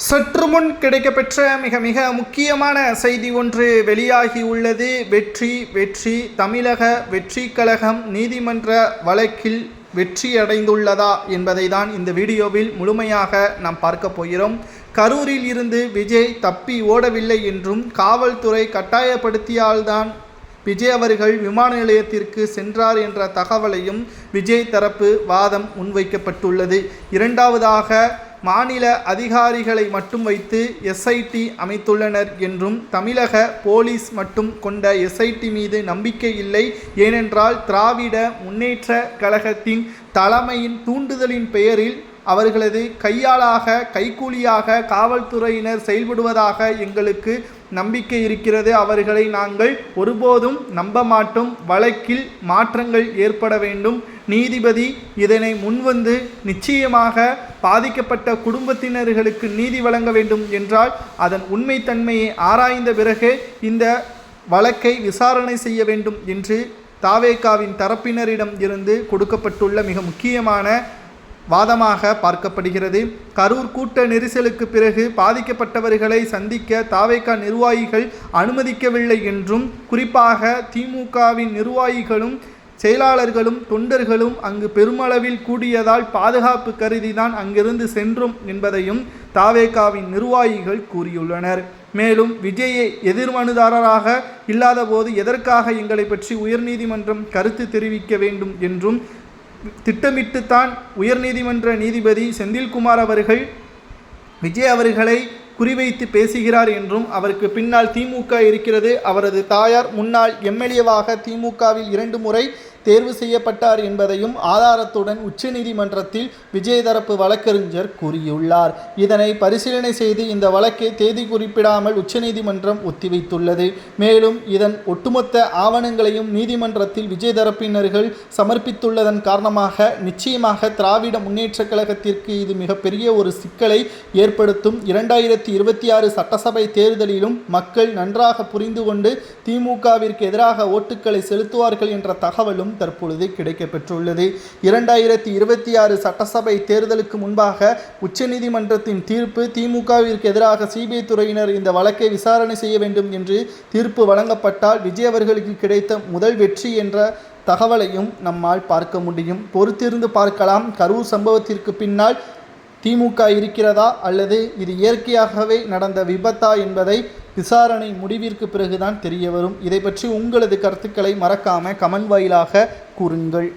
சற்று முன் கிடைக்கப்பெற்ற மிக மிக முக்கியமான செய்தி ஒன்று வெளியாகி உள்ளது. வெற்றி தமிழக வெற்றி கழகம் நீதிமன்ற வழக்கில் வெற்றியடைந்துள்ளதா என்பதை தான் இந்த வீடியோவில் முழுமையாக நாம் பார்க்க போகிறோம். கரூரில் இருந்து விஜய் தப்பி ஓடவில்லை என்றும் காவல்துறை கட்டாயப்படுத்தியால்தான் விஜய் அவர்கள் விமான நிலையத்திற்கு சென்றார் என்ற தகவலையும் விஜய் தரப்பு வாதம் முன்வைக்கப்பட்டுள்ளது. இரண்டாவதாக மாநில அதிகாரிகளை மட்டும் வைத்து எஸ்ஐடி அமைத்துள்ளனர் என்றும் தமிழக போலீஸ் மட்டும் கொண்ட எஸ்ஐடி மீது நம்பிக்கை இல்லை, ஏனென்றால் திராவிட முன்னேற்ற கழகத்தின் தலைமையின் தூண்டுதலின் பெயரில் அவர்களது கைக்கூலியாக காவல்துறையினர் செயல்படுவதாக எங்களுக்கு நம்பிக்கை இருக்கிறது. அவர்களை நாங்கள் ஒருபோதும் நம்ப மாட்டோம். வழக்கில் மாற்றங்கள் ஏற்பட வேண்டும். நீதிபதி இதனை முன்வந்து நிச்சயமாக பாதிக்கப்பட்ட குடும்பத்தினர்களுக்கு நீதி வழங்க வேண்டும் என்றால் அதன் உண்மைத்தன்மையை ஆராய்ந்த பிறகு இந்த வழக்கை விசாரணை செய்ய வேண்டும் என்று தாவேகாவின் தரப்பினரிடம் இருந்து கொடுக்கப்பட்டுள்ள மிக முக்கியமான வாதமாக பார்க்கப்படுகிறது. கரூர் கூட்ட நெரிசலுக்கு பிறகு பாதிக்கப்பட்டவர்களை சந்திக்க தாவேகா நிர்வாகிகள் அனுமதிக்கவில்லை என்றும், குறிப்பாக திமுகவின் நிர்வாகிகளும் செயலாளர்களும் தொண்டர்களும் அங்கு பெருமளவில் கூடியதால் பாதுகாப்பு கருதிதான் அங்கிருந்து சென்றோம் என்பதையும் தாவேகாவின் நிர்வாகிகள் கூறியுள்ளனர். மேலும் விஜயை எதிர்மனுதாரராக இல்லாத போது எதற்காக எங்களை பற்றி உயர்நீதிமன்றம் கருத்து தெரிவிக்க வேண்டும் என்றும் திட்டமிட்டுத்தான் உயர்நீதிமன்ற நீதிபதி செந்தில்குமார் அவர்கள் விஜய் அவர்களை குறிவைத்து பேசுகிறார் என்றும், அவருக்கு பின்னால் திமுக இருக்கிறது, அவரது தாயார் முன்னாள் எம்எல்ஏவாக திமுகவில் 2 முறை தேர்வு செய்யப்பட்டார் என்பதையும் ஆதாரத்துடன் உச்சநீதிமன்றத்தில் விஜய் தரப்பு வழக்கறிஞர் கூறியுள்ளார். இதனை பரிசீலனை செய்து இந்த வழக்கை தேதி குறிப்பிடாமல் உச்சநீதிமன்றம் ஒத்திவைத்துள்ளது. மேலும் இதன் ஒட்டுமொத்த ஆவணங்களையும் நீதிமன்றத்தில் விஜய் தரப்பினர்கள் சமர்ப்பித்துள்ளதன் காரணமாக நிச்சயமாக திராவிட முன்னேற்ற கழகத்திற்கு இது மிகப்பெரிய ஒரு சிக்கலை ஏற்படுத்தும். 2026 சட்டசபை தேர்தலிலும் மக்கள் நன்றாக புரிந்து கொண்டு திமுகவிற்கு எதிராக ஓட்டுக்களை செலுத்துவார்கள் என்ற தகவலும் தற்பொழுது கிடைக்கப்பெற்றுள்ளது. 2026 சட்டசபை தேர்தலுக்கு முன்பாக உச்சநீதிமன்றத்தின் தீர்ப்பு திமுகவிற்கு எதிராக சிபிஐ துறையினர் இந்த வழக்கை விசாரணை செய்ய வேண்டும் என்று தீர்ப்பு வழங்கப்பட்டால் விஜய் அவர்களுக்கு கிடைத்த முதல் வெற்றி என்ற தகவலையும் நம்மால் பார்க்க முடியும். பொறுத்திருந்து பார்க்கலாம். கரூர் சம்பவத்திற்கு பின்னால் திமுக இருக்கிறதா அல்லது இது இயற்கையாகவே நடந்த விபத்தா என்பதை விசாரணை முடிவிற்கு பிறகுதான் தெரிய வரும். இதை பற்றி உங்களது கருத்துக்களை மறக்காம கமெண்ட் வாயிலாக கூறுங்கள்.